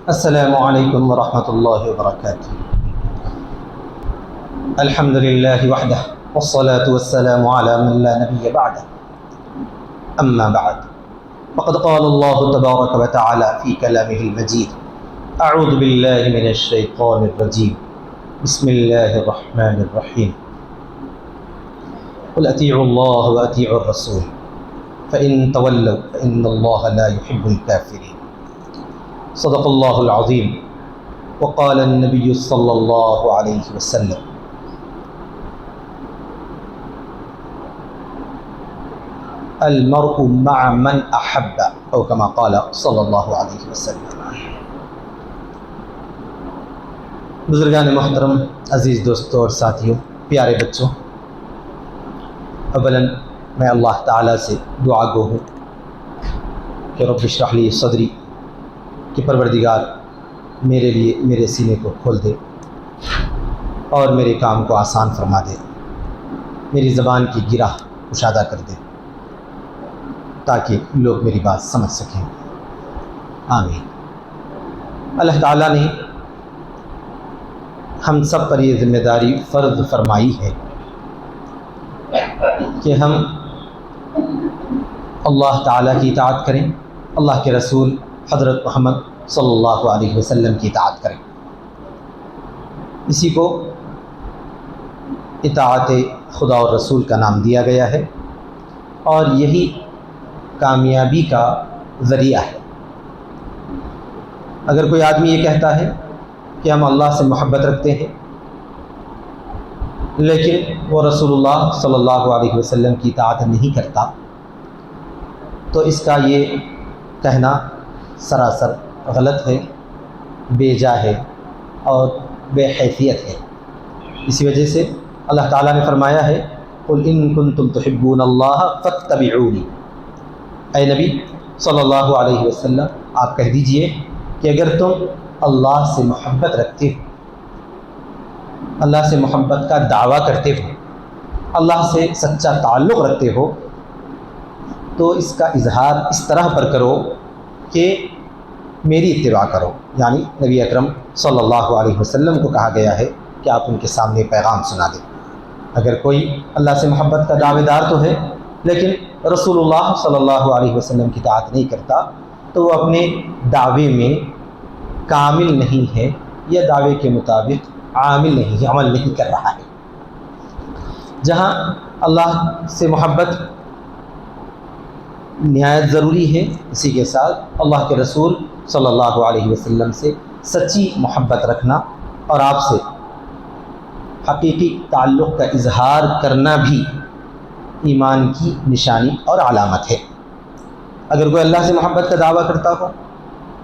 السلام علیکم ورحمۃ اللہ وبرکاتہ۔ الحمد للہ وحدہ والصلاة والسلام علی من لا نبی بعدہ، اما بعد فقد قال اللہ تبارک وتعالی فی کلامہ المجید، اعوذ باللہ من الشیطان الرجیم، بسم اللہ الرحمن الرحیم، قل اطیعوا اللہ واطیعوا الرسول فإن تولوا فإن اللہ لا يحب الکافرین۔ صدق اللہ العظیم وقال النبی صلی اللہ علیہ وسلم، المرء مع من احب او کما قال صلی اللہ علیہ وسلم۔ بزرگان محترم، عزیز دوستوں اور ساتھیوں، پیارے بچوں، اولاً میں اللہ تعالیٰ سے دعا گو ہوں کہ رب اشرح لی صدری، کہ پروردگار میرے لیے میرے سینے کو کھول دے اور میرے کام کو آسان فرما دے، میری زبان کی گرہ کشادہ کر دے تاکہ لوگ میری بات سمجھ سکیں، آمین۔ اللہ تعالیٰ نے ہم سب پر یہ ذمہ داری فرض فرمائی ہے کہ ہم اللہ تعالیٰ کی اطاعت کریں، اللہ کے رسول حضرت محمد صلی اللہ علیہ وسلم کی اطاعت کریں۔ اسی کو اطاعت خدا اور رسول کا نام دیا گیا ہے، اور یہی کامیابی کا ذریعہ ہے۔ اگر کوئی آدمی یہ کہتا ہے کہ ہم اللہ سے محبت رکھتے ہیں لیکن وہ رسول اللہ صلی اللہ علیہ وسلم کی اطاعت نہیں کرتا، تو اس کا یہ کہنا سراسر غلط ہے، بے جا ہے اور بے حیثیت ہے۔ اسی وجہ سے اللہ تعالیٰ نے فرمایا ہے، قل ان کنتم تحبون اللہ فاتبعونی، اے نبی صلی اللہ علیہ وسلم آپ کہہ دیجئے کہ اگر تم اللہ سے محبت رکھتے ہو، اللہ سے محبت کا دعویٰ کرتے ہو، اللہ سے سچا تعلق رکھتے ہو، تو اس کا اظہار اس طرح پر کرو کہ میری اتباع کرو، یعنی نبی اکرم صلی اللہ علیہ وسلم کو کہا گیا ہے کہ آپ ان کے سامنے پیغام سنا دیں۔ اگر کوئی اللہ سے محبت کا دعوے دار تو ہے لیکن رسول اللہ صلی اللہ علیہ وسلم کی اطاعت نہیں کرتا، تو وہ اپنے دعوے میں کامل نہیں ہے، یا دعوے کے مطابق عامل نہیں ہے، عمل نہیں کر رہا ہے۔ جہاں اللہ سے محبت نہایت ضروری ہے، اسی کے ساتھ اللہ کے رسول صلی اللہ علیہ وسلم سے سچی محبت رکھنا اور آپ سے حقیقی تعلق کا اظہار کرنا بھی ایمان کی نشانی اور علامت ہے۔ اگر کوئی اللہ سے محبت کا دعویٰ کرتا ہو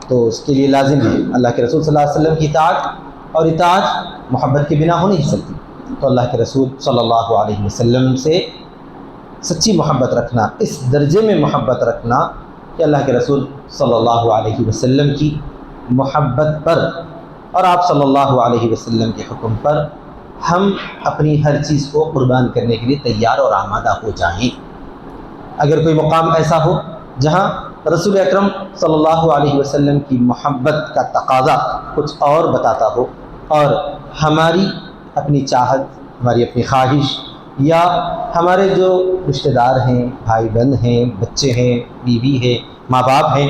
تو اس کے لیے لازم ہے اللہ کے رسول صلی اللہ علیہ وسلم کی اطاعت، اور اطاعت محبت کے بنا ہو نہیں سکتی، تو اللہ کے رسول صلی اللہ علیہ وسلم سے سچی محبت رکھنا، اس درجے میں محبت رکھنا کہ اللہ کے رسول صلی اللہ علیہ وسلم کی محبت پر اور آپ صلی اللہ علیہ وسلم کے حکم پر ہم اپنی ہر چیز کو قربان کرنے کے لیے تیار اور آمادہ ہو جائیں۔ اگر کوئی مقام ایسا ہو جہاں رسول اکرم صلی اللہ علیہ وسلم کی محبت کا تقاضا کچھ اور بتاتا ہو، اور ہماری اپنی چاہت، ہماری اپنی خواہش، یا ہمارے جو رشتہ دار ہیں، بھائی بہن ہیں، بچے ہیں، بیوی ہے، ماں باپ ہیں،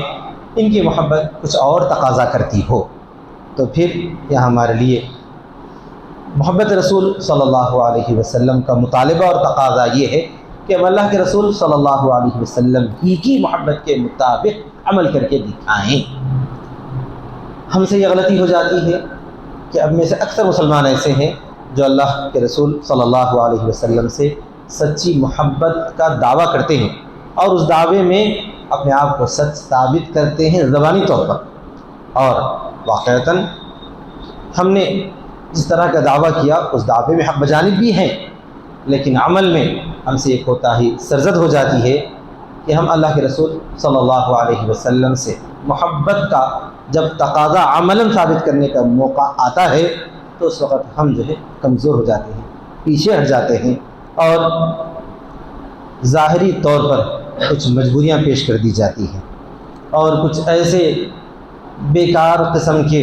ان کی محبت کچھ اور تقاضا کرتی ہو، تو پھر یہ ہمارے لیے محبت رسول صلی اللہ علیہ وسلم کا مطالبہ اور تقاضا یہ ہے کہ ہم اللہ کے رسول صلی اللہ علیہ وسلم کی محبت کے مطابق عمل کر کے دکھائیں۔ ہم سے یہ غلطی ہو جاتی ہے کہ اب میں سے اکثر مسلمان ایسے ہیں جو اللہ کے رسول صلی اللہ علیہ وسلم سے سچی محبت کا دعویٰ کرتے ہیں، اور اس دعوے میں اپنے آپ کو سچ ثابت کرتے ہیں زبانی طور پر، اور واقعتاً ہم نے جس طرح کا دعویٰ کیا اس دعوے میں حق بجانب بھی ہیں، لیکن عمل میں ہم سے ایک کوتاہی سرزد ہو جاتی ہے کہ ہم اللہ کے رسول صلی اللہ علیہ وسلم سے محبت کا جب تقاضا عملاً ثابت کرنے کا موقع آتا ہے تو اس وقت ہم جو ہے کمزور ہو جاتے ہیں، پیچھے ہٹ جاتے ہیں، اور ظاہری طور پر کچھ مجبوریاں پیش کر دی جاتی ہیں، اور کچھ ایسے بیکار قسم کے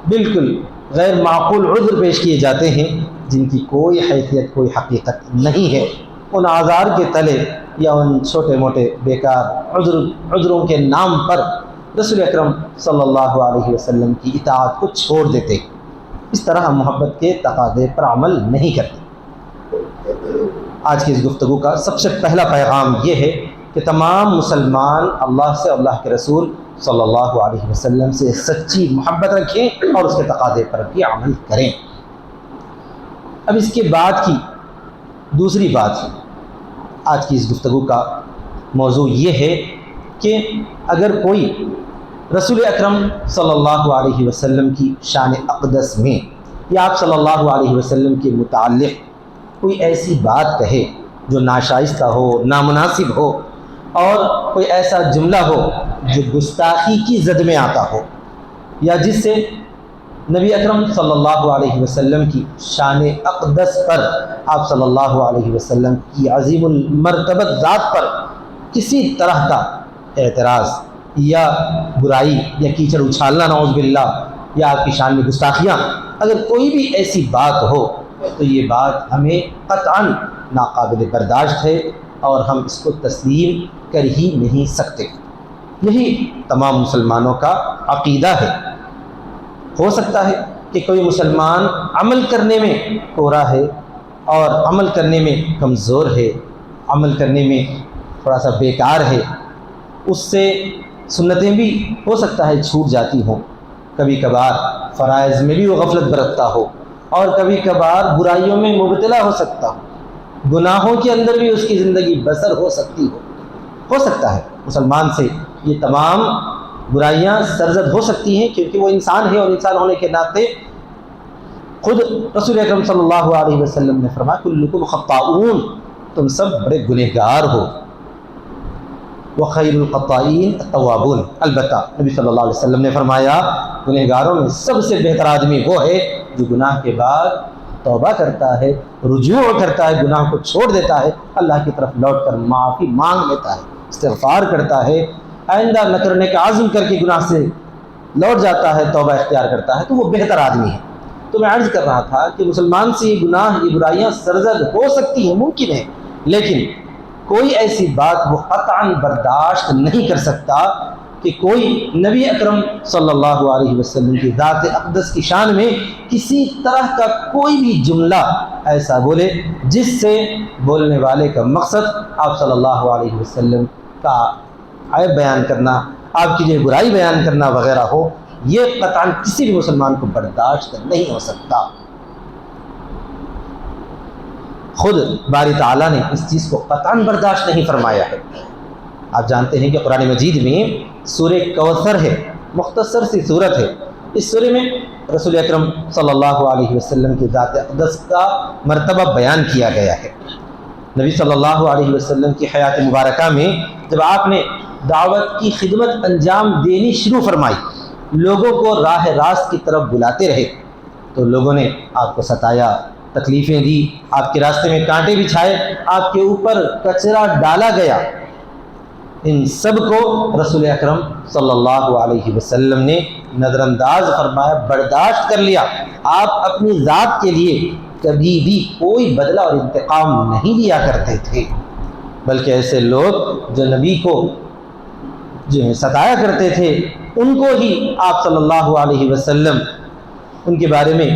بالکل غیر معقول عذر پیش کیے جاتے ہیں جن کی کوئی حیثیت کوئی حقیقت نہیں ہے. ان اعذار کے تلے یا ان چھوٹے موٹے بیکار عذروں کے نام پر رسول اکرم صلی اللہ علیہ وسلم کی اطاعت کو چھوڑ دیتے. اس طرح ہم محبت کے تقاضے پر عمل نہیں کرتے. آج کی اس گفتگو کا سب سے پہلا پیغام یہ ہے کہ تمام مسلمان اللہ سے، اللہ کے رسول صلی اللہ علیہ وسلم سے سچی محبت رکھیں اور اس کے تقاضے پر بھی عمل کریں. اب اس کے بعد کی دوسری بات، آج کی اس گفتگو کا موضوع یہ ہے کہ اگر کوئی رسول اکرم صلی اللہ علیہ وسلم کی شان اقدس میں یا آپ صلی اللہ علیہ وسلم کے متعلق کوئی ایسی بات کہے جو ناشائستہ ہو، نامناسب ہو، اور کوئی ایسا جملہ ہو جو گستاخی کی زد میں آتا ہو، یا جس سے نبی اکرم صلی اللہ علیہ وسلم کی شان اقدس پر، آپ صلی اللہ علیہ وسلم کی عظیم المرتبت ذات پر کسی طرح کا اعتراض یا برائی یا کیچڑ اچھالنا نعوذ باللہ، یا آپ کی شان میں گستاخیاں، اگر کوئی بھی ایسی بات ہو تو یہ بات ہمیں قطعاً ناقابل برداشت ہے اور ہم اس کو تسلیم کر ہی نہیں سکتے. یہی تمام مسلمانوں کا عقیدہ ہے. ہو سکتا ہے کہ کوئی مسلمان عمل کرنے میں کوڑا ہے اور عمل کرنے میں کمزور ہے، عمل کرنے میں تھوڑا سا بیکار ہے، اس سے سنتیں بھی ہو سکتا ہے چھوٹ جاتی ہوں، کبھی کبھار فرائض میں بھی وہ غفلت برتتا ہو، اور کبھی کبھار برائیوں میں مبتلا ہو سکتا ہو، گناہوں کے اندر بھی اس کی زندگی بسر ہو سکتی ہو سکتا ہے مسلمان سے یہ تمام برائیاں سرزد ہو سکتی ہیں، کیونکہ وہ انسان ہے، اور انسان ہونے کے ناطے خود رسول اکرم صلی اللہ علیہ وسلم نے فرمایا کلکم خطاؤون، تم سب بڑے گنہگار ہو، وخیر الخطائین التوابون، البتہ نبی صلی اللہ علیہ وسلم نے فرمایا گنہگاروں میں سب سے بہتر آدمی وہ ہے جو گناہ کے بعد توبہ کرتا ہے، رجوع کرتا ہے، گناہ کو چھوڑ دیتا ہے، اللہ کی طرف لوٹ کر معافی مانگ لیتا ہے، استغفار کرتا ہے، آئندہ نہ کرنے کا عزم کر کے گناہ سے لوٹ جاتا ہے، توبہ اختیار کرتا ہے، تو وہ بہتر آدمی ہے. تو میں عرض کر رہا تھا کہ مسلمان سے یہ گناہ، یہ برائیاں سرزد ہو سکتی ہیں، ممکن ہے، لیکن کوئی ایسی بات وہ قطعاً برداشت نہیں کر سکتا کہ کوئی نبی اکرم صلی اللہ علیہ وسلم کی ذات اقدس کی شان میں کسی طرح کا کوئی بھی جملہ ایسا بولے جس سے بولنے والے کا مقصد آپ صلی اللہ علیہ وسلم کا عیب بیان کرنا، آپ کی جو برائی بیان کرنا وغیرہ ہو. یہ قطعاً کسی بھی مسلمان کو برداشت نہیں ہو سکتا. خود باری تعالیٰ نے اس چیز کو قطعاً برداشت نہیں فرمایا ہے. آپ جانتے ہیں کہ قرآن مجید میں سورہ کوثر ہے، مختصر سی صورت ہے. اس سورہ میں رسول اکرم صلی اللہ علیہ وسلم کی ذات اقدس کا مرتبہ بیان کیا گیا ہے. نبی صلی اللہ علیہ وسلم کی حیات مبارکہ میں جب آپ نے دعوت کی خدمت انجام دینی شروع فرمائی، لوگوں کو راہ راست کی طرف بلاتے رہے، تو لوگوں نے آپ کو ستایا، تکلیفیں دی، آپ کے راستے میں کانٹے بچھائے، آپ کے اوپر کچرا ڈالا گیا. ان سب کو رسول اکرم صلی اللہ علیہ وسلم نے نظر انداز فرمایا، برداشت کر لیا. آپ اپنی ذات کے لیے کبھی بھی کوئی بدلہ اور انتقام نہیں لیا کرتے تھے، بلکہ ایسے لوگ جو نبی کو جو ستایا کرتے تھے ان کو ہی آپ صلی اللہ علیہ وسلم ان کے بارے میں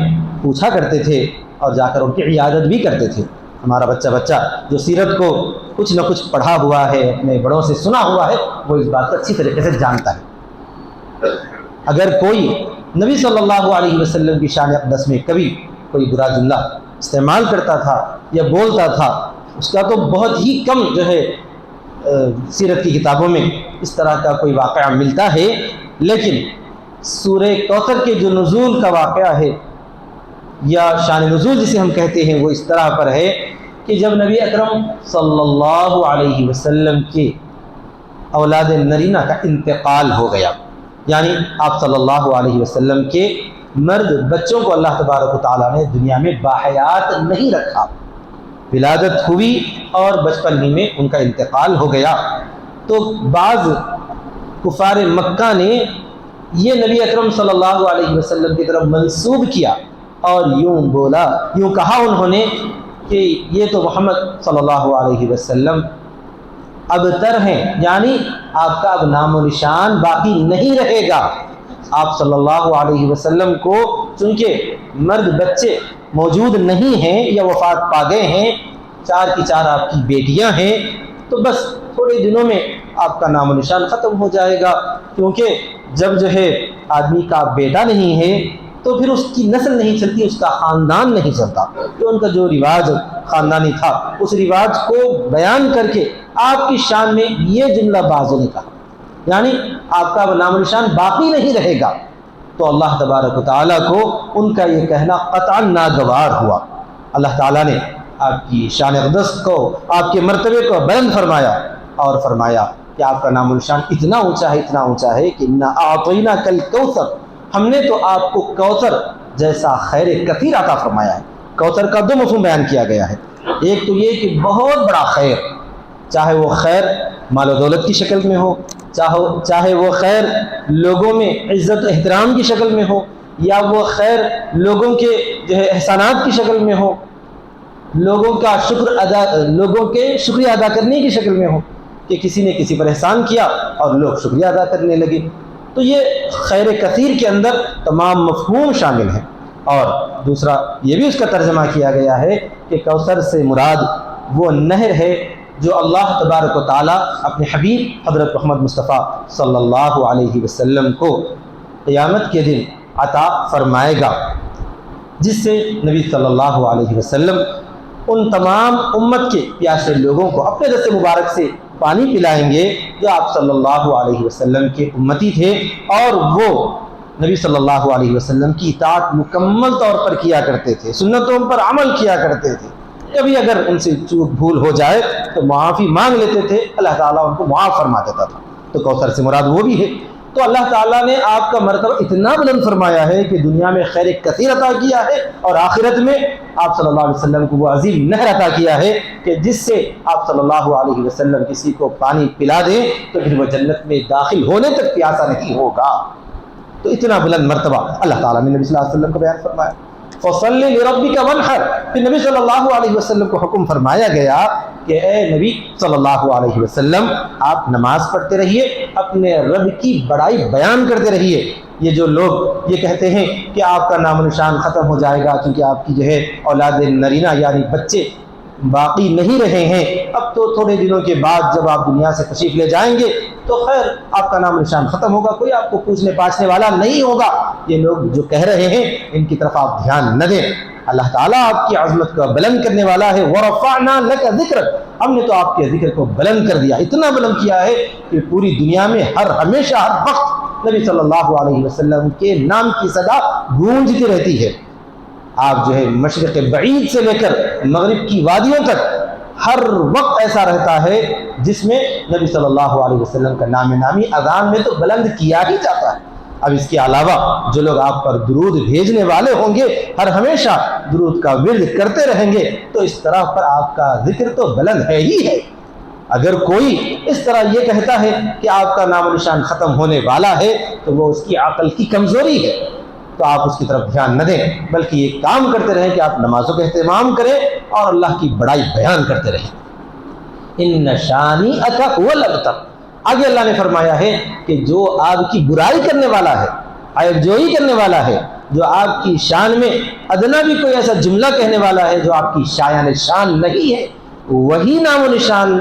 پوچھا کرتے تھے اور جا کر ان کی عیادت بھی کرتے تھے. ہمارا بچہ جو سیرت کو کچھ نہ کچھ پڑھا ہوا ہے، اپنے بڑوں سے سنا ہوا ہے، وہ اس بات کو اچھی طریقے سے جانتا ہے. اگر کوئی نبی صلی اللہ علیہ وسلم کی شان اقدس میں کبھی کوئی برا جملہ استعمال کرتا تھا یا بولتا تھا، اس کا تو بہت ہی کم جو ہے سیرت کی کتابوں میں اس طرح کا کوئی واقعہ ملتا ہے. لیکن سورہ کوثر کے جو نزول کا واقعہ ہے یا شان نزول جسے ہم کہتے ہیں، وہ اس طرح پر ہے کہ جب نبی اکرم صلی اللہ علیہ وسلم کے اولاد نرینہ کا انتقال ہو گیا، یعنی آپ صلی اللہ علیہ وسلم کے مرد بچوں کو اللہ تبارک و تعالیٰ نے دنیا میں باحیات نہیں رکھا، ولادت ہوئی اور بچپن ہی میں ان کا انتقال ہو گیا. تو بعض کفار مکہ نے یہ نبی اکرم صلی اللہ علیہ وسلم کی طرف منسوب کیا اور یوں بولا، یوں کہا انہوں نے کہ یہ تو محمد صلی اللہ علیہ وسلم ابتر ہیں، یعنی آپ کا اب نام و نشان باقی نہیں رہے گا۔ آپ صلی اللہ علیہ وسلم کو چونکہ مرد بچے موجود نہیں ہیں یا وفات پا گئے ہیں، 4 کی 4 آپ کی بیٹیاں ہیں، تو بس تھوڑے دنوں میں آپ کا نام و نشان ختم ہو جائے گا، کیونکہ جب جو ہے آدمی کا بیٹا نہیں ہے تو پھر اس کی نسل نہیں چلتی، اس کا خاندان نہیں چلتا۔ تو ان کا جو رواج خاندانی تھا اس رواج کو بیان کر کے آپ کی شان میں یہ جملہ بازو نے کہا، یعنی آپ کا نام و نشان باقی نہیں رہے گا۔ تو اللہ تبارک و تعالیٰ کو ان کا یہ کہنا قطعا ناگوار ہوا۔ اللہ تعالیٰ نے آپ کی شان اقدس کو، آپ کے مرتبے کو بلند فرمایا اور فرمایا کہ آپ کا نام و نشان اتنا اونچا ہے، اتنا اونچا ہے کہ انا اعطیناک الکوثر، ہم نے تو آپ کو کوثر جیسا خیر کثیر عطا فرمایا ہے۔ کوثر کا 2 مفہوم بیان کیا گیا ہے، ایک تو یہ کہ بہت بڑا خیر، چاہے وہ خیر مال و دولت کی شکل میں ہو، چاہے وہ خیر لوگوں میں عزت و احترام کی شکل میں ہو، یا وہ خیر لوگوں کے جو ہے احسانات کی شکل میں ہو، لوگوں کے شکریہ ادا کرنے کی شکل میں ہو، کہ کسی نے کسی پر احسان کیا اور لوگ شکریہ ادا کرنے لگے۔ تو یہ خیر کثیر کے اندر تمام مفہوم شامل ہیں۔ اور دوسرا یہ بھی اس کا ترجمہ کیا گیا ہے کہ کوثر سے مراد وہ نہر ہے جو اللہ تبارک و تعالیٰ اپنے حبیب حضرت محمد مصطفیٰ صلی اللہ علیہ وسلم کو قیامت کے دن عطا فرمائے گا، جس سے نبی صلی اللہ علیہ وسلم ان تمام امت کے پیاسے لوگوں کو اپنے دست مبارک سے پانی پلائیں گے جو آپ صلی اللہ علیہ وسلم کے امتی تھے، اور وہ نبی صلی اللہ علیہ وسلم کی اطاعت مکمل طور پر کیا کرتے تھے، سنتوں پر عمل کیا کرتے تھے۔ کبھی اگر ان سے چوک بھول ہو جائے تو معافی مانگ لیتے تھے، اللہ تعالیٰ ان کو معاف فرما دیتا تھا۔ تو کوثر سے مراد وہ بھی ہے۔ تو اللہ تعالیٰ نے آپ کا مرتبہ اتنا بلند فرمایا ہے کہ دنیا میں خیر کثیر عطا کیا ہے، اور آخرت میں آپ صلی اللہ علیہ وسلم کو وہ عظیم نہر عطا کیا ہے کہ جس سے آپ صلی اللہ علیہ وسلم کسی کو پانی پلا دیں تو پھر وہ جنت میں داخل ہونے تک پیاسا نہیں ہوگا۔ تو اتنا بلند مرتبہ اللہ تعالیٰ نے نبی صلی اللہ علیہ وسلم کو بیان فرمایا۔ فَصَلِّ لِرَبِّكَ وَانْحَرْ، پھر نبی صلی اللہ علیہ وسلم کو حکم فرمایا گیا کہ اے نبی صلی اللہ علیہ وسلم آپ نماز پڑھتے رہیے، اپنے رب کی بڑائی بیان کرتے رہیے۔ یہ جو لوگ یہ کہتے ہیں کہ آپ کا نام و نشان ختم ہو جائے گا کیونکہ آپ کی جو ہے اولاد نرینہ یعنی بچے باقی نہیں رہے ہیں، اب تو تھوڑے دنوں کے بعد جب آپ دنیا سے تشریف لے جائیں گے تو خیر آپ کا نام و نشان ختم ہوگا، کوئی آپ کو پوچھنے پاچھنے والا نہیں ہوگا۔ یہ لوگ جو کہہ رہے ہیں ان کی طرف آپ دھیان نہ دیں، اللہ تعالیٰ آپ کی عظمت کو بلند کرنے والا ہے۔ وَرَفَعْنَا لَكَ ذِكْرَكَ، ہم نے تو آپ کے ذکر کو بلند کر دیا، اتنا بلند کیا ہے کہ پوری دنیا میں ہمیشہ ہر وقت نبی صلی اللہ علیہ وسلم کے نام کی صدا گونجتی رہتی ہے۔ آپ جو ہے مشرق بعید سے لے کر مغرب کی وادیوں تک ہر وقت ایسا رہتا ہے جس میں نبی صلی اللہ علیہ وسلم کا نام نامی اذان میں تو بلند کیا ہی جاتا ہے۔ اب اس کے علاوہ جو لوگ آپ پر درود بھیجنے والے ہوں گے ہر ہمیشہ درود کا ورد کرتے رہیں گے تو اس طرح پر آپ کا ذکر تو بلند ہے ہی ہے۔ اگر کوئی اس طرح یہ کہتا ہے کہ آپ کا نام و نشان ختم ہونے والا ہے تو وہ اس کی عقل کی کمزوری ہے، تو آپ اس کی طرف دھیان نہ دیں، بلکہ یہ کام کرتے رہیں کہ آپ نمازوں کا اہتمام کریں اور اللہ کی بڑائی بیان کرتے رہیں۔ ان شانئک هو الابتر، آگے اللہ نے فرمایا ہے کہ جو آپ کی برائی کرنے والا ہے، عیب جوئی کرنے والا ہے، جو آپ کی شان میں ادنا بھی کوئی ایسا جملہ کہنے والا ہے جو آپ کی شایان شان نہیں ہے، وہی نام و نشان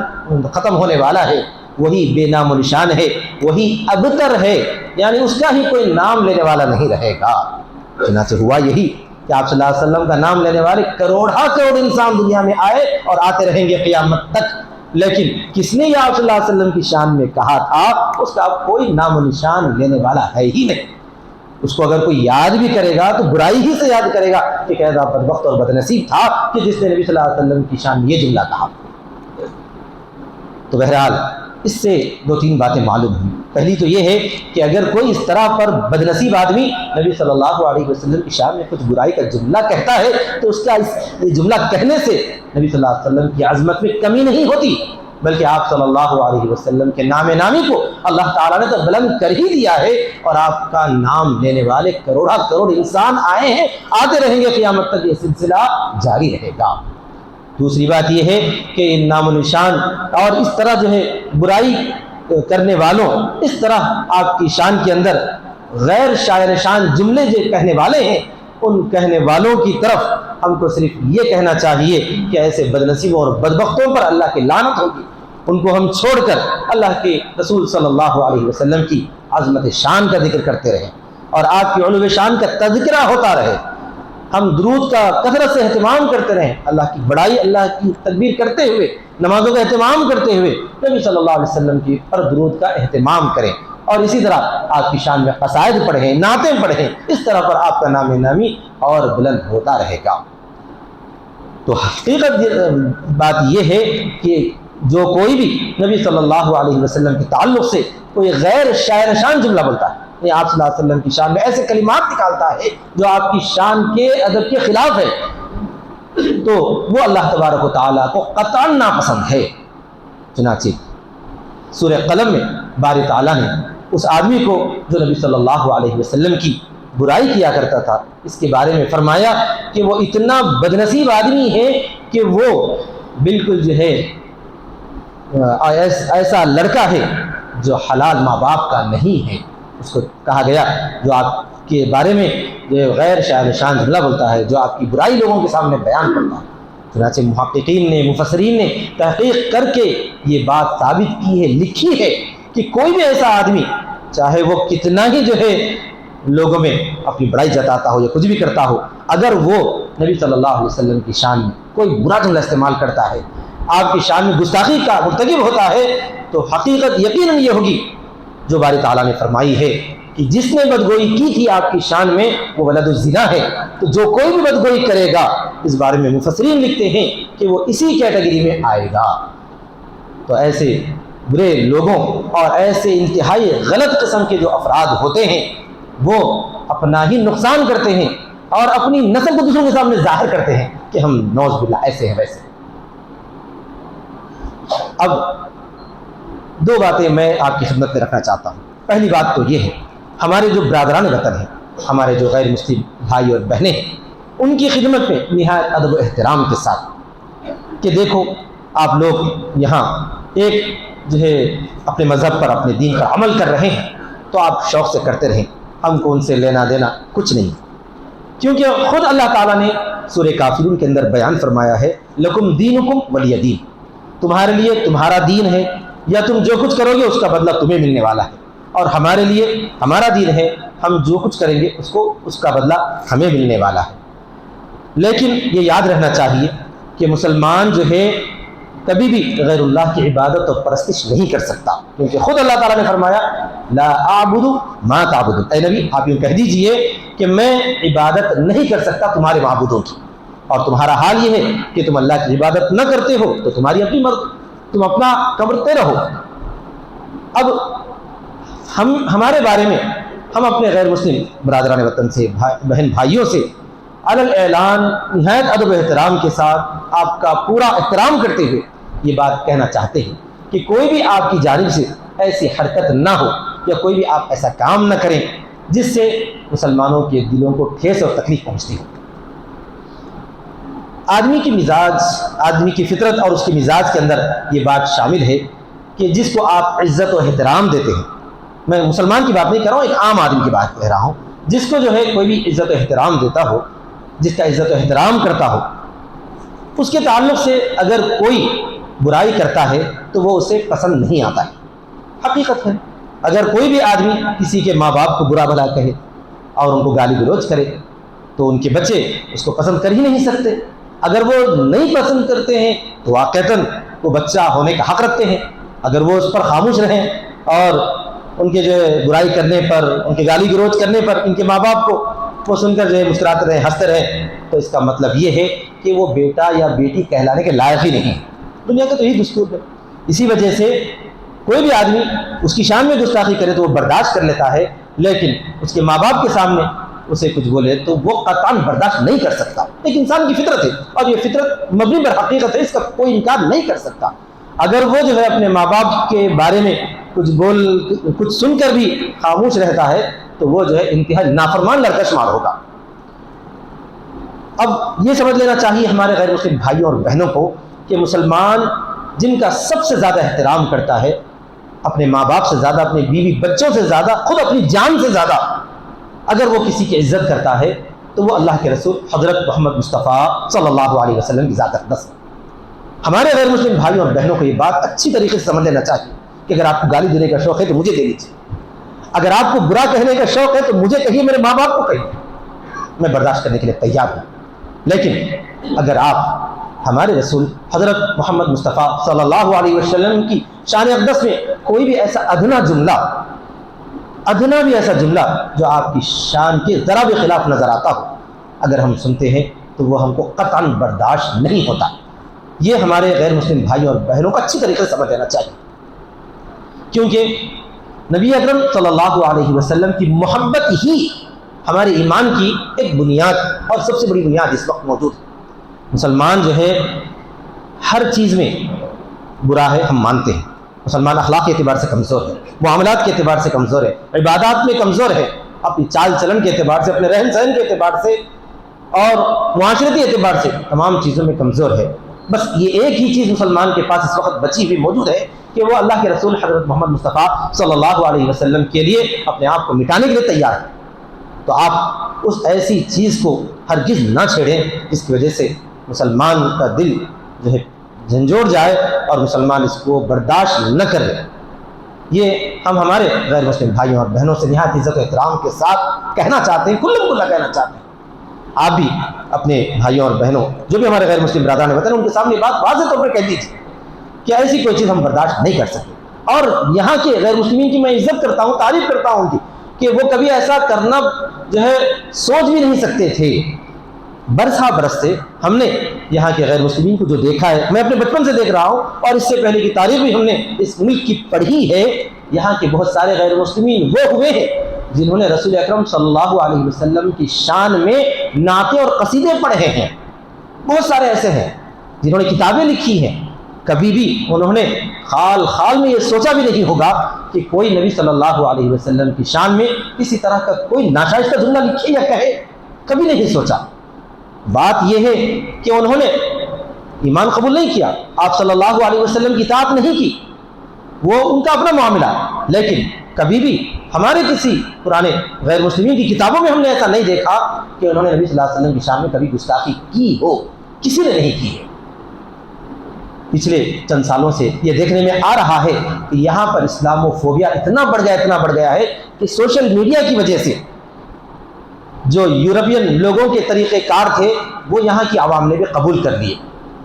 ختم ہونے والا ہے، وہی بے نام و نشان ہے، وہی ابتر ہے، یعنی اس کا ہی کوئی نام لینے والا نہیں رہے گا۔ چنانچہ ہوا یہی کہ آپ صلی اللہ علیہ وسلم کا نام لینے والے کروڑا کروڑ انسان دنیا میں آئے اور آتے رہیں گے قیامت تک، لیکن کس نے یہ آپ صلی اللہ علیہ وسلم کی شان میں کہا تھا اس کا اب کوئی نام و نشان لینے والا ہے ہی نہیں۔ اس کو اگر کوئی یاد بھی کرے گا تو برائی ہی سے یاد کرے گا کہ کیسا بدبخت اور بدنصیب تھا کہ جس نے نبی صلی اللہ علیہ وسلم کی شان میں یہ جملہ کہا۔ تو بہرحال اس سے 2-3 باتیں معلوم ہوئی۔ پہلی تو یہ ہے کہ اگر کوئی اس طرح پر بدنصیب آدمی نبی صلی اللہ علیہ وسلم کی شان میں کچھ برائی کا جملہ کہتا ہے تو اس کا اس جملہ کہنے سے نبی صلی اللہ علیہ وسلم کی عظمت میں کمی نہیں ہوتی، بلکہ آپ صلی اللہ علیہ وسلم کے نام نامی کو اللہ تعالیٰ نے تو بلند کر ہی دیا ہے، اور آپ کا نام لینے والے کروڑا کروڑ انسان آئے ہیں، آتے رہیں گے، قیامت تک یہ سلسلہ جاری رہے گا۔ دوسری بات یہ ہے کہ ان نام و نشان اور اس طرح جو ہے برائی کرنے والوں، اس طرح آپ کی شان کے اندر غیر شاعر شان جملے جو کہنے والے ہیں، ان کہنے والوں کی طرف ہم کو صرف یہ کہنا چاہیے کہ ایسے بدنصیبوں اور بدبختوں پر اللہ کی لعنت ہوگی، ان کو ہم چھوڑ کر اللہ کے رسول صلی اللہ علیہ وسلم کی عظمت شان کا ذکر کرتے رہیں اور آپ کی علو شان کا تذکرہ ہوتا رہے، ہم درود کا کثرت سے اہتمام کرتے رہیں، اللہ کی بڑائی، اللہ کی تکبیر کرتے ہوئے، نمازوں کا اہتمام کرتے ہوئے نبی صلی اللہ علیہ وسلم کی پر درود کا اہتمام کریں، اور اسی طرح آپ کی شان میں قصائد پڑھیں، نعتیں پڑھیں، اس طرح پر آپ کا نام نامی اور بلند ہوتا رہے گا۔ تو حقیقت بات یہ ہے کہ جو کوئی بھی نبی صلی اللہ علیہ وسلم کے تعلق سے کوئی غیر شاعر شان جملہ بولتا ہے، آپ صلی اللہ علیہ وسلم کی شان میں ایسے کلمات نکالتا ہے جو آپ کی شان کے ادب کے خلاف ہے، تو وہ اللہ تبارک و تعالیٰ کو قطعاً ناپسند ہے۔ چنانچہ سورہ قلم میں باری تعالیٰ نے اس آدمی کو جو نبی صلی اللہ علیہ وسلم کی برائی کیا کرتا تھا، اس کے بارے میں فرمایا کہ وہ اتنا بدنصیب آدمی ہے کہ وہ بالکل جو ہے ایسا لڑکا ہے جو حلال ماں باپ کا نہیں ہے۔ اس کو کہا گیا جو آپ کے بارے میں جو غیر شاعر شان جملہ بولتا ہے، جو آپ کی برائی لوگوں کے سامنے بیان کرتا ہے۔ چنانچہ محققین نے، مفسرین نے تحقیق کر کے یہ بات ثابت کی ہے، لکھی ہے کہ کوئی بھی ایسا آدمی چاہے وہ کتنا ہی جو ہے لوگوں میں اپنی بڑائی جتاتا ہو یا کچھ بھی کرتا ہو، اگر وہ نبی صلی اللہ علیہ وسلم کی شان میں کوئی برا جملہ استعمال کرتا ہے، آپ کی شان میں گستاخی کا مرتکب ہوتا ہے، تو حقیقت یقیناً یہ ہوگی جو باری تعالیٰ نے فرمائی ہے کہ جس نے بدگوئی کی تھی آپ کی شان میں وہ ولد الزنا ہے۔ تو جو کوئی بھی بدگوئی کرے گا، اس بارے میں مفسرین لکھتے ہیں کہ وہ اسی کیٹیگری میں آئے گا۔ تو ایسے برے لوگوں اور ایسے انتہائی غلط قسم کے جو افراد ہوتے ہیں، وہ اپنا ہی نقصان کرتے ہیں اور اپنی نسل کو دوسروں کے سامنے ظاہر کرتے ہیں کہ ہم نعوذ باللہ ایسے ہیں ویسے۔ اب دو باتیں میں آپ کی خدمت میں رکھنا چاہتا ہوں۔ پہلی بات تو یہ ہے، ہمارے جو برادران وطن ہیں، ہمارے جو غیر مسلم بھائی اور بہنیں ہیں، ان کی خدمت میں نہایت ادب و احترام کے ساتھ کہ دیکھو آپ لوگ یہاں ایک جو ہے اپنے مذہب پر، اپنے دین پر عمل کر رہے ہیں، تو آپ شوق سے کرتے رہیں، ہم کو ان سے لینا دینا کچھ نہیں، کیونکہ خود اللہ تعالیٰ نے سورہ کافرون کے اندر بیان فرمایا ہے، لکم دینکم ولی دین، تمہارے لیے تمہارا دین ہے، یا تم جو کچھ کرو گے اس کا بدلہ تمہیں ملنے والا ہے، اور ہمارے لیے ہمارا دین ہے، ہم جو کچھ کریں گے اس کا بدلہ ہمیں ملنے والا ہے۔ لیکن یہ یاد رہنا چاہیے کہ مسلمان جو ہے کبھی بھی غیر اللہ کی عبادت اور پرستش نہیں کر سکتا، کیونکہ خود اللہ تعالیٰ نے فرمایا لا اعبد ما تعبدون، اے نبی آپ یوں کہہ دیجئے کہ میں عبادت نہیں کر سکتا تمہارے معبودوں کی، اور تمہارا حال یہ ہے کہ تم اللہ کی عبادت نہ کرتے ہو تو تمہاری اپنی مرضی، تم اپنا کمرتے رہو۔ اب ہمارے بارے میں ہم اپنے غیر مسلم برادران وطن سے، بہن بھائیوں سے علی اعلان نہایت ادب و احترام کے ساتھ آپ کا پورا احترام کرتے ہوئے یہ بات کہنا چاہتے ہیں کہ کوئی بھی آپ کی جانب سے ایسی حرکت نہ ہو یا کوئی بھی آپ ایسا کام نہ کریں جس سے مسلمانوں کے دلوں کو ٹھیس اور تکلیف پہنچتی ہو۔ آدمی کی مزاج، آدمی کی فطرت اور اس کی مزاج کے اندر یہ بات شامل ہے کہ جس کو آپ عزت و احترام دیتے ہیں، میں مسلمان کی بات نہیں کر رہا ہوں، ایک عام آدمی کی بات کہہ رہا ہوں، جس کو جو ہے کوئی بھی عزت و احترام دیتا ہو، جس کا عزت و احترام کرتا ہو، اس کے تعلق سے اگر کوئی برائی کرتا ہے تو وہ اسے پسند نہیں آتا ہے۔ حقیقت ہے، اگر کوئی بھی آدمی کسی کے ماں باپ کو برا بھلا کہے اور ان کو گالی گلوچ کرے تو ان کے بچے اس کو پسند کر ہی نہیں سکتے۔ اگر وہ نہیں پسند کرتے ہیں تو واقعتاً وہ بچہ ہونے کا حق رکھتے ہیں، اگر وہ اس پر خاموش رہیں اور ان کے جو ہے برائی کرنے پر، ان کے گالی گلوچ کرنے پر ان کے ماں باپ کو وہ سن کر جو ہے مسکراتے رہیں، ہنستے رہیں، تو اس کا مطلب یہ ہے کہ وہ بیٹا یا بیٹی کہلانے کے لائق ہی نہیں ہے۔ دنیا کا تو یہی دستور ہے۔ اسی وجہ سے کوئی بھی آدمی اس کی شان میں گستاخی کرے تو وہ برداشت کر لیتا ہے، لیکن اس کے ماں باپ کے سامنے اسے کچھ بولے تو وہ قطعاً برداشت نہیں کر سکتا۔ ایک انسان کی فطرت ہے اور یہ فطرت مبنی پر حقیقت ہے، اس کا کوئی انکار نہیں کر سکتا۔ اگر وہ جو ہے اپنے ماں باپ کے بارے میں کچھ سن کر بھی خاموش رہتا ہے تو وہ جو ہے انتہائی نافرمان لڑکا شمار ہوگا۔ اب یہ سمجھ لینا چاہیے ہمارے غیر مسلم بھائیوں اور بہنوں کو کہ مسلمان جن کا سب سے زیادہ احترام کرتا ہے، اپنے ماں باپ سے زیادہ، اپنے بیوی بچوں سے زیادہ، خود اپنی جان سے زیادہ اگر وہ کسی کی عزت کرتا ہے تو وہ اللہ کے رسول حضرت محمد مصطفیٰ صلی اللہ علیہ وسلم کی ذات اقدس ہے۔ ہمارے غیر مسلم بھائیوں اور بہنوں کو یہ بات اچھی طریقے سے سمجھ لینا چاہیے کہ اگر آپ کو گالی دینے کا شوق ہے تو مجھے دے لیجیے، اگر آپ کو برا کہنے کا شوق ہے تو مجھے کہیے، میرے ماں باپ کو کہیے، میں برداشت کرنے کے لیے تیار ہوں۔ لیکن اگر آپ ہمارے رسول حضرت محمد مصطفیٰ صلی اللہ علیہ وسلم کی شان اقدس میں کوئی بھی ایسا ادنا بھی ایسا جملہ جو آپ کی شان کے ذرا بھی خلاف نظر آتا ہو، اگر ہم سنتے ہیں تو وہ ہم کو قطعاً برداشت نہیں ہوتا۔ یہ ہمارے غیر مسلم بھائیوں اور بہنوں کو اچھی طریقے سے سمجھ لینا چاہیے، کیونکہ نبی اکرم صلی اللہ علیہ وسلم کی محبت ہی ہمارے ایمان کی ایک بنیاد اور سب سے بڑی بنیاد اس وقت موجود ہے۔ مسلمان جو ہے ہر چیز میں برا ہے، ہم مانتے ہیں۔ مسلمان اخلاق کے اعتبار سے کمزور ہے، معاملات کے اعتبار سے کمزور ہے، عبادات میں کمزور ہے، اپنی چال چلن کے اعتبار سے، اپنے رہن سہن کے اعتبار سے اور معاشرتی اعتبار سے تمام چیزوں میں کمزور ہے۔ بس یہ ایک ہی چیز مسلمان کے پاس اس وقت بچی ہوئی موجود ہے کہ وہ اللہ کے رسول حضرت محمد مصطفیٰ صلی اللہ علیہ وسلم کے لیے اپنے آپ کو مٹانے کے لیے تیار ہے۔ تو آپ اس ایسی چیز کو ہرگز نہ چھیڑیں جس کی وجہ سے مسلمان کا دل جو ہے جھنجھوڑ جائے اور مسلمان اس کو برداشت نہ کرے۔ یہ ہم ہمارے غیر مسلم بھائیوں اور بہنوں سے نہایت عزت و احترام کے ساتھ کہنا چاہتے ہیں، کھلم کھلا کہنا چاہتے ہیں۔ آپ بھی اپنے بھائیوں اور بہنوں جو بھی ہمارے غیر مسلم برادران وطن ان کے سامنے بات واضح طور پر کہہ دیجیے کہ ایسی کوئی چیز ہم برداشت نہیں کر سکتے۔ اور یہاں کے غیر مسلمین کی میں عزت کرتا ہوں، تعریف کرتا ہوں ان کی کہ وہ کبھی ایسا کرنا جو ہے سوچ بھی نہیں سکتے تھے۔ برسا برس سے ہم نے یہاں کے غیر مسلمین کو جو دیکھا ہے، میں اپنے بچپن سے دیکھ رہا ہوں اور اس سے پہلے کی تاریخ بھی ہم نے اس ملک کی پڑھی ہے۔ یہاں کے بہت سارے غیر مسلمین وہ ہوئے ہیں جنہوں نے رسول اکرم صلی اللہ علیہ وسلم کی شان میں نعتیں اور قصیدے پڑھے ہیں۔ بہت سارے ایسے ہیں جنہوں نے کتابیں لکھی ہیں، کبھی بھی انہوں نے خال میں یہ سوچا بھی نہیں ہوگا کہ کوئی نبی صلی اللہ علیہ وسلم کی شان میں کسی طرح کا کوئی ناشائستہ جملہ لکھے یا کہے، کبھی نہیں سوچا۔ بات یہ ہے کہ انہوں نے ایمان قبول نہیں کیا، آپ صلی اللہ علیہ وسلم کی اطاعت نہیں کی، وہ ان کا اپنا معاملہ، لیکن کبھی بھی ہمارے کسی پرانے غیر مسلمین کی کتابوں میں ہم نے ایسا نہیں دیکھا کہ انہوں نے نبی صلی اللہ علیہ وسلم کی شان میں کبھی گستاخی کی ہو، کسی نے نہیں کی ہے۔ پچھلے چند سالوں سے یہ دیکھنے میں آ رہا ہے کہ یہاں پر اسلامو فوبیا اتنا بڑھ گیا ہے کہ سوشل میڈیا کی وجہ سے جو یورپین لوگوں کے طریقہ کار تھے وہ یہاں کی عوام نے بھی قبول کر لیے،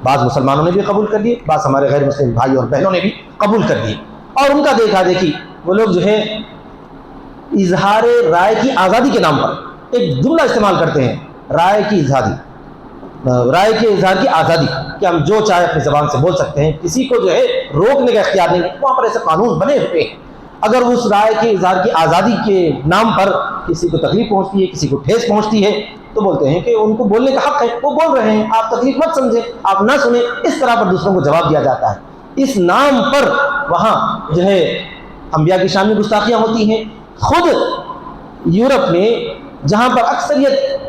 بعض مسلمانوں نے بھی قبول کر لیے، بعض ہمارے غیر مسلم بھائی اور بہنوں نے بھی قبول کر لیے، اور ان کا دیکھا دیکھی وہ لوگ جو ہے اظہار رائے کی آزادی کے نام پر ایک جملہ استعمال کرتے ہیں، رائے کے اظہار کی آزادی، کہ ہم جو چاہے اپنی زبان سے بول سکتے ہیں، کسی کو جو ہے روکنے کا اختیار نہیں ہے۔ وہاں پر ایسے قانون بنے ہوئے ہیں، اگر اس رائے کے اظہار کی آزادی کے نام پر کسی کو تکلیف پہنچتی ہے، کسی کو ٹھیس پہنچتی ہے تو بولتے ہیں کہ ان کو بولنے کا حق ہے، وہ بول رہے ہیں، آپ تکلیف مت سمجھیں، آپ نہ سنیں، اس طرح پر دوسروں کو جواب دیا جاتا ہے۔ اس نام پر وہاں جو ہے انبیاء کی شان میں گستاخیاں ہوتی ہیں۔ خود یورپ میں جہاں پر اکثریت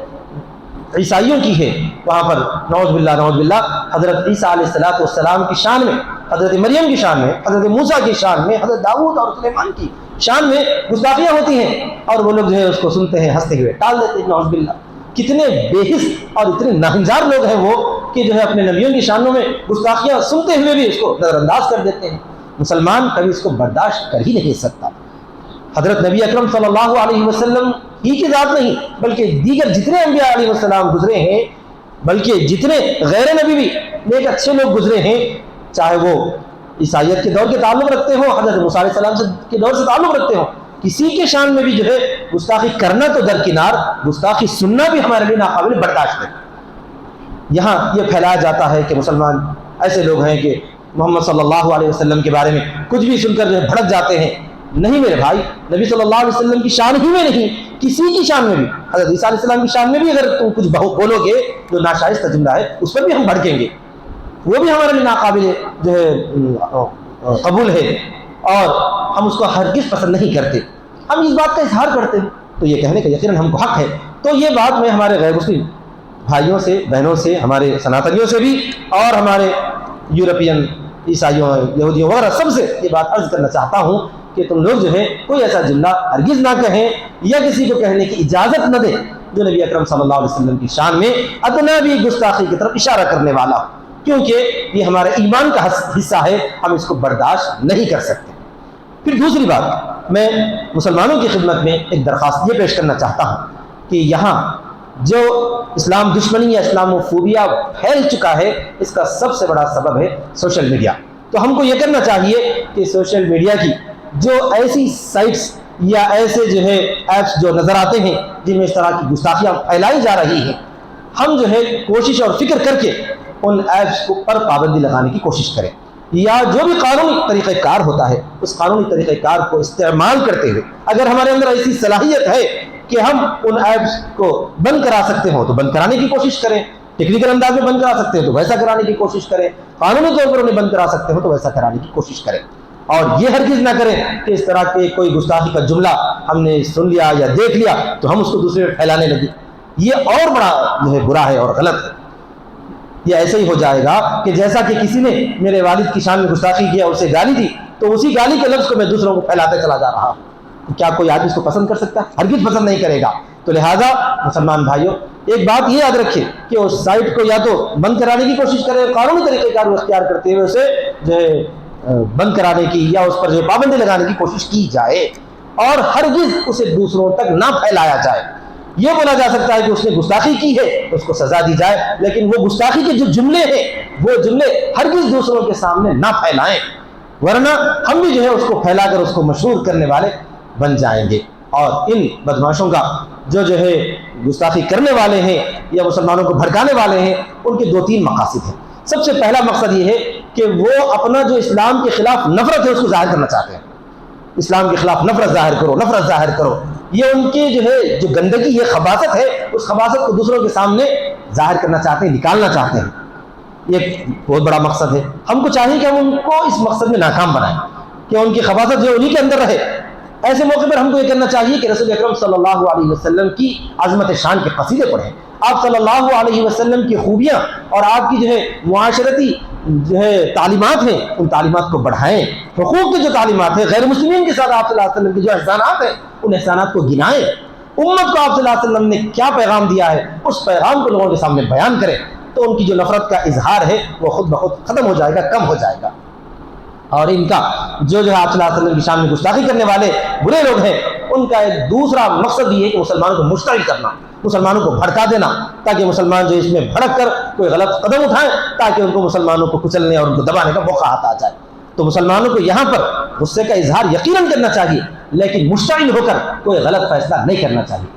عیسائیوں کی ہے وہاں پر نعوذ باللہ حضرت عیسیٰ علیہ السلام کی شان میں، حضرت مریم کی شان میں، حضرت موسیٰ کی شان میں، حضرت داؤد اور سلیمان کی شان میں گستاخیاں ہوتی ہیں، اور وہ لوگ جو ہے اس کو سنتے ہیں، ہنستے ہوئے ٹال دیتے ہیں۔ نعوذ باللہ، کتنے بے حس اور اتنے ناہنجار لوگ ہیں وہ کہ جو ہے اپنے نبیوں کی شانوں میں گستاخیاں سنتے ہوئے بھی اس کو نظر انداز کر دیتے ہیں۔ مسلمان کبھی اس کو برداشت کر ہی نہیں سکتا۔ حضرت نبی اکرم صلی اللہ علیہ وسلم ہی کی ذات نہیں بلکہ دیگر جتنے انبیاء علیہ السلام گزرے ہیں، بلکہ جتنے غیر نبی بھی نیک اچھے لوگ گزرے ہیں، چاہے وہ عیسائیت کے دور کے تعلق رکھتے ہوں، حضرت موسیٰ علیہ السلام کے دور سے تعلق رکھتے ہوں، کسی کے شان میں بھی جو ہے گستاخی کرنا تو درکنار، گستاخی سننا بھی ہمارے لیے ناقابل برداشت ہے۔ یہاں یہ پھیلایا جاتا ہے کہ مسلمان ایسے لوگ ہیں کہ محمد صلی اللہ علیہ وسلم کے بارے میں کچھ بھی سن کر جو ہے بھڑک جاتے ہیں۔ نہیں میرے بھائی، نبی صلی اللہ علیہ وسلم کی شان ہی میں نہیں، کسی کی شان میں بھی، حضرت عیسیٰ علیہ السلام کی شان میں بھی اگر تم کچھ بولو گے جو ناشائستہ جملہ ہے اس پر بھی ہم بھڑکیں گے۔ وہ بھی ہمارے لیے ناقابل جو ہے قبول ہے اور ہم اس کو ہرگز پسند نہیں کرتے، ہم اس بات کا اظہار کرتے ہیں تو یہ کہنے کا یقیناً ہم کو حق ہے۔ تو یہ بات میں ہمارے غیر مسلم بھائیوں سے، بہنوں سے، ہمارے سناتنیوں سے بھی اور ہمارے یورپین عیسائیوں، یہودیوں وغیرہ سب سے یہ بات عرض کرنا چاہتا ہوں کہ تم لوگ جو ہے کوئی ایسا جملہ ہرگز نہ کہیں یا کسی کو کہنے کی اجازت نہ دیں جو نبی اکرم صلی اللہ علیہ وسلم کی شان میں ادنا بھی گستاخی کی طرف اشارہ کرنے والا ہو، کیونکہ یہ ہمارے ایمان کا حصہ ہے، ہم اس کو برداشت نہیں کر سکتے۔ پھر دوسری بات، میں مسلمانوں کی خدمت میں ایک درخواست یہ پیش کرنا چاہتا ہوں کہ یہاں جو اسلام دشمنی یا اسلاموفوبیا پھیل چکا ہے، اس کا سب سے بڑا سبب ہے سوشل میڈیا۔ تو ہم کو یہ کرنا چاہیے کہ سوشل میڈیا کی جو ایسی سائٹس یا ایسے جو ہے ایپس جو نظر آتے ہیں جن میں اس طرح کی گستاخیاں پھیلائی جا رہی ہیں، ہم جو ہے کوشش اور فکر کر کے ان ایپس پر پابندی لگانے کی کوشش کریں، یا جو بھی قانونی طریقہ کار ہوتا ہے اس قانونی طریقہ کار کو استعمال کرتے ہوئے اگر ہمارے اندر ایسی صلاحیت ہے کہ ہم ان ایپس کو بند کرا سکتے ہوں تو بند کرانے کی کوشش کریں، ٹیکنیکل انداز میں بند کرا سکتے ہیں تو ویسا کرانے کی کوشش کریں، قانونی طور پر انہیں بند کرا سکتے ہو تو ویسا کرانے کی کوشش کریں، اور یہ ہرگز نہ کریں کہ اس طرح کے کوئی گستاخی کا جملہ ہم نے سن لیا یا دیکھ لیا تو ہم اس کو دوسرے میں پھیلانے لگے، یہ اور بڑا جو ہے برا ہے اور غلط ہے۔ یہ ایسے ہی ہو جائے گا کہ جیسا کہ کسی نے میرے والد کی شان میں گستاخی کیا، اسے گالی دی، تو اسی گالی کے لفظ کو میں دوسروں کو پھیلاتے چلا جا رہا ہوں، کیا کوئی آدمی اس کو پسند کر سکتا ہے؟ ہرگز پسند نہیں کرے گا۔ تو لہٰذا مسلمان بھائیوں ایک بات یہ یاد رکھیں کہ اس سائٹ کو یا تو بند کرانے کی کوشش کریں، قانونی طریقہ کار اختیار کرتے ہوئے اسے جو ہے بند کرانے کی یا اس پر جو پابندی لگانے کی کوشش کی جائے، اور ہرگز اسے دوسروں تک نہ پھیلایا جائے۔ یہ بولا جا سکتا ہے کہ اس نے گستاخی کی ہے اس کو سزا دی جائے، لیکن وہ گستاخی کے جو جملے ہیں وہ جملے ہرگز دوسروں کے سامنے نہ پھیلائیں، ورنہ ہم بھی جو ہے اس کو پھیلا کر اس کو مشہور کرنے والے بن جائیں گے۔ اور ان بدماشوں کا جو ہے گستاخی کرنے والے ہیں یا مسلمانوں کو بھڑکانے والے ہیں، ان کے 2-3 مقاصد ہیں۔ سب سے پہلا مقصد یہ ہے کہ وہ اپنا جو اسلام کے خلاف نفرت ہے اس کو ظاہر کرنا چاہتے ہیں، اسلام کے خلاف نفرت ظاہر کرو، نفرت ظاہر کرو، یہ ان کی جو ہے جو گندگی، یہ خباثت ہے، اس خباثت کو دوسروں کے سامنے ظاہر کرنا چاہتے ہیں، نکالنا چاہتے ہیں۔ یہ بہت بڑا مقصد ہے، ہم کو چاہیے کہ ہم ان کو اس مقصد میں ناکام بنائیں کہ ان کی خباثت جو انہی کے اندر رہے۔ ایسے موقع پر ہم کو یہ کرنا چاہیے کہ رسول اکرم صلی اللہ علیہ وسلم کی عظمت شان کے قصیدے پڑھیں، آپ صلی اللہ علیہ وسلم کی خوبیاں اور آپ کی جو ہے معاشرتی جو ہے تعلیمات ہیں ان تعلیمات کو بڑھائیں، حقوق کی جو تعلیمات ہیں، غیر مسلمین کے ساتھ آپ صلی اللہ علیہ وسلم کے جو احسانات ہیں ان احسانات کو گنائیں، امت کو آپ صلی اللہ علیہ وسلم نے کیا پیغام دیا ہے اس پیغام کو لوگوں کے سامنے بیان کریں، تو ان کی جو نفرت کا اظہار ہے وہ خود بخود ختم ہو جائے گا، کم ہو جائے گا۔ اور ان کا جو ہے آپ صلی اللہ علیہ وسلم کی شان میں گستاخی کرنے والے برے لوگ ہیں، ان کا ایک دوسرا مقصد یہ ہے کہ مسلمانوں کو مشتعل کرنا، مسلمانوں کو بھڑکا دینا، تاکہ مسلمان جو اس میں بھڑک کر کوئی غلط قدم اٹھائیں تاکہ ان کو مسلمانوں کو کچلنے اور ان کو دبانے کا موقع آ جائے۔ تو مسلمانوں کو یہاں پر غصے کا اظہار یقیناً کرنا چاہیے، لیکن مشتعل ہو کر کوئی غلط فیصلہ نہیں کرنا چاہیے۔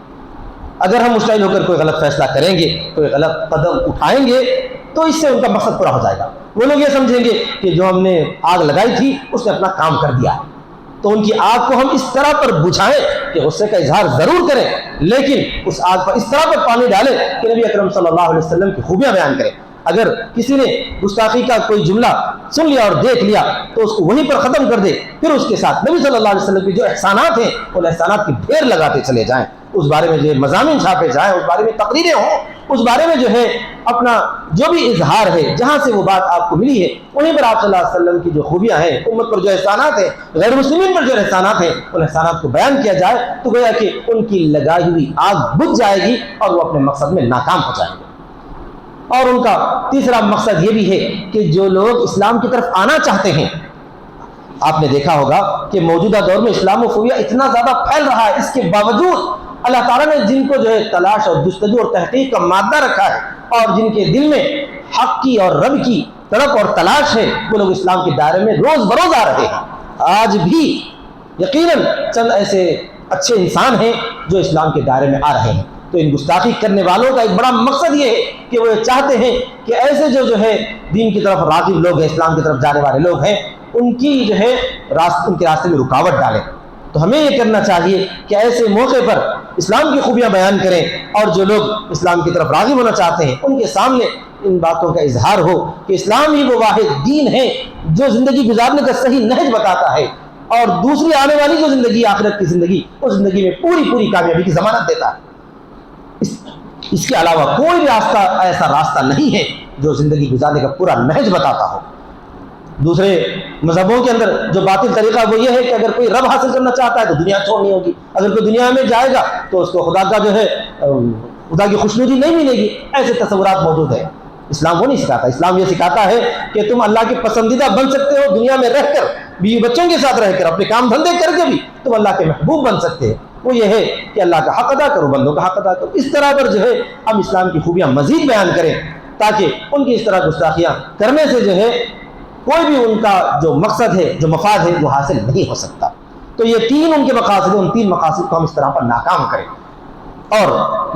اگر ہم مشتعل ہو کر کوئی غلط فیصلہ کریں گے، کوئی غلط قدم اٹھائیں گے، تو اس سے ان کا مقصد پورا ہو جائے گا۔ وہ لوگ یہ سمجھیں گے کہ جو ہم نے آگ لگائی تھی اس نے اپنا کام کر دیا ہے، تو ان کی آگ کو ہم اس طرح پر بجھائیں کہ غصے کا اظہار ضرور کریں، لیکن اس آگ پر اس طرح پر پانی ڈالیں کہ نبی اکرم صلی اللہ علیہ وسلم کی خوبیاں بیان کریں۔ اگر کسی نے گستاخی کا کوئی جملہ سن لیا اور دیکھ لیا تو اس کو وہیں پر ختم کر دے، پھر اس کے ساتھ نبی صلی اللہ علیہ وسلم کے جو احسانات ہیں ان احسانات کی ڈھیر لگاتے چلے جائیں، اس بارے میں جو ہے مضامین چھاپے جائیں، اس بارے میں تقریریں ہوں، اس بارے میں جو ہے اپنا جو بھی اظہار ہے جہاں سے وہ بات آپ کو ملی ہے وہیں پر آپ صلی اللہ علیہ وسلم کی جو خوبیاں ہیں، امت پر جو احسانات ہیں، غیر مسلمین پر جو احسانات ہیں، ان احسانات کو بیان کیا جائے، تو گویا کہ ان کی لگائی ہوئی آگ بجھ جائے گی اور وہ اپنے مقصد میں ناکام ہو جائیں گے۔ اور ان کا تیسرا مقصد یہ بھی ہے کہ جو لوگ اسلام کی طرف آنا چاہتے ہیں، آپ نے دیکھا ہوگا کہ موجودہ دور میں اسلاموفوبیا اتنا زیادہ پھیل رہا ہے، اس کے باوجود اللہ تعالیٰ نے جن کو جو ہے تلاش اور جستجو اور تحقیق کا مادہ رکھا ہے اور جن کے دل میں حق کی اور رب کی طلب اور تلاش ہے، وہ لوگ اسلام کے دائرے میں روز بروز آ رہے ہیں۔ آج بھی یقیناً چند ایسے اچھے انسان ہیں جو اسلام کے دائرے میں آ رہے ہیں۔ تو ان گستاخی کرنے والوں کا ایک بڑا مقصد یہ ہے کہ وہ چاہتے ہیں کہ ایسے جو ہے دین کی طرف راغب لوگ ہیں، اسلام کی طرف جانے والے لوگ ہیں، ان کی جو ہے ان کے راستے میں رکاوٹ ڈالیں۔ تو ہمیں یہ کرنا چاہیے کہ ایسے موقع پر اسلام کی خوبیاں بیان کریں، اور جو لوگ اسلام کی طرف راغب ہونا چاہتے ہیں ان کے سامنے ان باتوں کا اظہار ہو کہ اسلام ہی وہ واحد دین ہے جو زندگی گزارنے کا صحیح نہج بتاتا ہے، اور دوسری آنے والی جو زندگی آخرت کی زندگی، اس زندگی میں پوری کامیابی کی ضمانت دیتا ہے۔ اس کے علاوہ کوئی بھی ایسا راستہ نہیں ہے جو زندگی گزارنے کا پورا نہج بتاتا ہو۔ دوسرے مذہبوں کے اندر جو باطل طریقہ وہ یہ ہے کہ اگر کوئی رب حاصل کرنا چاہتا ہے تو دنیا چھوڑنی ہوگی، اگر کوئی دنیا میں جائے گا تو اس کو خدا کا جو ہے خدا کی خوشنودی نہیں ملے گی، ایسے تصورات موجود ہیں۔ اسلام وہ نہیں سکھاتا، اسلام یہ سکھاتا ہے کہ تم اللہ کے پسندیدہ بن سکتے ہو، دنیا میں رہ کر، بیوی بچوں کے ساتھ رہ کر، اپنے کام دھندے کر کے بھی تم اللہ کے محبوب بن سکتے ہیں۔ وہ یہ ہے کہ اللہ کا حق ادا کرو، بندوں کا حق ادا کرو۔ اس طرح پر جو ہے ہم اسلام کی خوبیاں مزید بیان کریں تاکہ ان کی اس طرح گستاخیاں کرنے سے جو ہے کوئی بھی ان کا جو مقصد ہے، جو مفاد ہے، وہ حاصل نہیں ہو سکتا۔ تو یہ تین ان کے مقاصد ہیں، ان تین مقاصد کو ہم اس طرح پر ناکام کریں۔ اور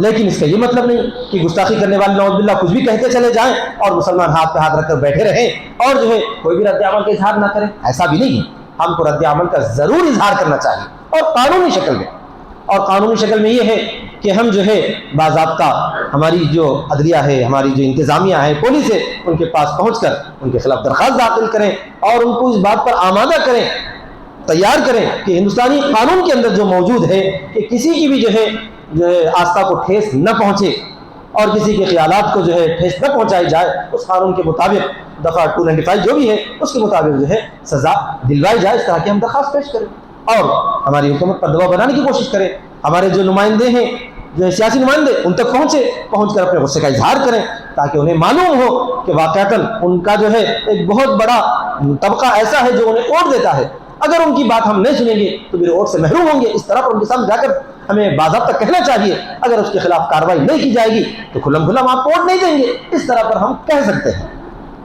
لیکن اس کا یہ مطلب نہیں کہ گستاخی کرنے والے نعوذ باللہ کچھ بھی کہتے چلے جائیں اور مسلمان ہاتھ پہ ہاتھ رکھ کر بیٹھے رہیں اور جو ہے کوئی بھی رد عمل کا اظہار نہ کریں، ایسا بھی نہیں ہے۔ ہم کو رد عمل کا ضرور اظہار کرنا چاہیے، اور قانونی شکل میں۔ اور قانونی شکل میں یہ ہے کہ ہم جو ہے باضابطہ ہماری جو عدلیہ ہے، ہماری جو انتظامیہ ہے، پولیس ہے، ان کے پاس پہنچ کر ان کے خلاف درخواست داخل کریں اور ان کو اس بات پر آمادہ کریں، تیار کریں کہ ہندوستانی قانون کے اندر جو موجود ہے کہ کسی کی بھی جو ہے آستھا کو ٹھیس نہ پہنچے اور کسی کے خیالات کو جو ہے ٹھیس نہ پہنچائی جائے، اس قانون کے مطابق دفعہ 295 جو بھی ہے اس کے مطابق جو ہے سزا دلوائی جائے۔ اس طرح کی ہم درخواست پیش کریں اور ہماری حکومت پر دباؤ بنانے کی کوشش کریں۔ ہمارے جو نمائندے ہیں، جو سیاسی نمائندے، ان تک پہنچ کر اپنے غصے کا اظہار کریں تاکہ انہیں معلوم ہو کہ واقعتاً ان کا جو ہے ایک بہت بڑا طبقہ ایسا ہے جو انہیں ووٹ دیتا ہے، اگر ان کی بات ہم نہیں سنیں گے تو میرے ووٹ سے محروم ہوں گے۔ اس طرح پر ان کے سامنے جا کر ہمیں باضابطہ کہنا چاہیے، اگر اس کے خلاف کارروائی نہیں کی جائے گی تو کھلم کھلا ہم آپ کو ووٹ نہیں دیں گے، اس طرح پر ہم کہہ سکتے ہیں۔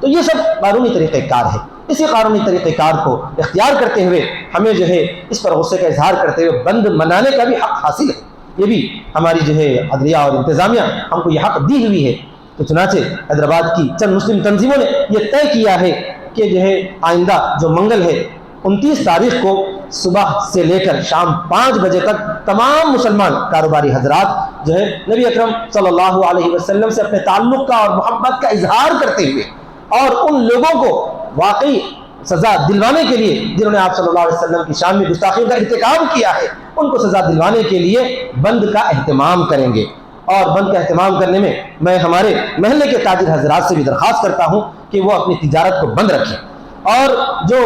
تو یہ سب قانونی طریقہ کار ہے۔ اسی قانونی طریقہ کار کو اختیار کرتے ہوئے ہمیں جو ہے اس پر غصے کا اظہار کرتے ہوئے بند منانے کا بھی حق حاصل ہے۔ یہ بھی ہماری جو ہے عدلیہ اور انتظامیہ ہم کو یہ حق دی ہوئی ہے۔ تو چنانچہ حیدرآباد کی چند مسلم تنظیموں نے یہ طے کیا ہے کہ جو ہے آئندہ جو منگل ہے 29 تاریخ کو صبح سے لے کر شام 5 بجے تک تمام مسلمان کاروباری حضرات جو ہے نبی اکرم صلی اللہ علیہ وسلم سے اپنے تعلق کا اور محبت کا اظہار کرتے ہوئے اور ان لوگوں کو واقعی سزا دلوانے کے لیے جنہوں نے آپ صلی اللہ علیہ وسلم کی شان میں گستاخیوں کا ارتکاب کیا ہے، ان کو سزا دلوانے کے لیے بند کا اہتمام کریں گے۔ اور بند کا اہتمام کرنے میں ہمارے محلے کے تاجر حضرات سے بھی درخواست کرتا ہوں کہ وہ اپنی تجارت کو بند رکھیں، اور جو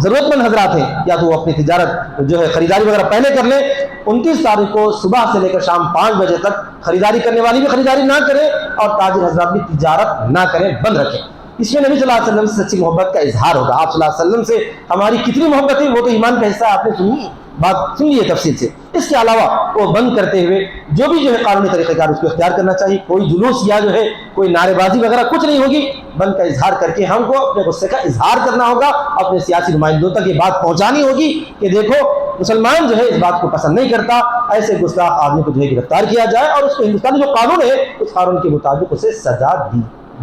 ضرورت مند حضرات ہیں یا تو وہ اپنی تجارت جو ہے خریداری وغیرہ پہلے کر لیں۔ 29 تاریخ کو صبح سے لے کر شام 5 بجے تک خریداری کرنے والی بھی خریداری نہ کریں اور تاجر حضرات بھی تجارت نہ کریں، بند رکھیں۔ اس میں نبی صلی اللہ علیہ وسلم سے سچی محبت کا اظہار ہوگا۔ آپ صلی اللہ علیہ وسلم سے ہماری کتنی محبت ہے وہ تو ایمان کا حصہ ہے، آپ نے بات سن لی ہے تفصیل سے۔ اس کے علاوہ وہ بند کرتے ہوئے جو بھی جو ہے قانونی طریقہ کار اس کو اختیار کرنا چاہیے، کوئی جلوس یا جو ہے کوئی نعرے بازی وغیرہ کچھ نہیں ہوگی، بند کا اظہار کر کے ہم کو اپنے غصے کا اظہار کرنا ہوگا، اپنے سیاسی نمائندوں تک یہ بات پہنچانی ہوگی کہ دیکھو مسلمان جو ہے اس بات کو پسند نہیں کرتا، ایسے گستاخ آدمی کو جو ہے گرفتار کیا جائے اور اس کو ہندوستانی جو قانون ہے اس قانون کے مطابق اسے سزا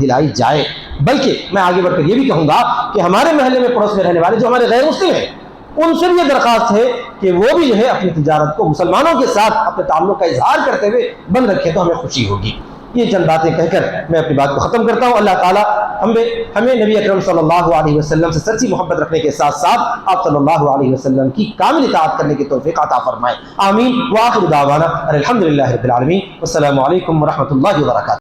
دلائی جائے۔ بلکہ میں آگے بڑھ کر یہ بھی کہوں گا کہ ہمارے محلے میں پڑوس میں رہنے والے جو ہمارے غیر مسلم ہیں ان سے بھی یہ درخواست ہے کہ وہ بھی جو ہے اپنی تجارت کو مسلمانوں کے ساتھ اپنے تعلق کا اظہار کرتے ہوئے بند رکھے تو ہمیں خوشی ہوگی۔ یہ چند باتیں کہہ کر میں اپنی بات کو ختم کرتا ہوں۔ اللہ تعالیٰ ہمیں نبی اکرم صلی اللہ علیہ وسلم سے سچی محبت رکھنے کے ساتھ ساتھ آپ صلی اللہ علیہ وسلم کی کامل اطاعت کرنے کی توفیق عطا فرمائے۔ آمین۔ وآخر دعوانا الحمدللہ رب العالمین۔ والسلام علیکم ورحمۃ اللہ وبرکاتہ۔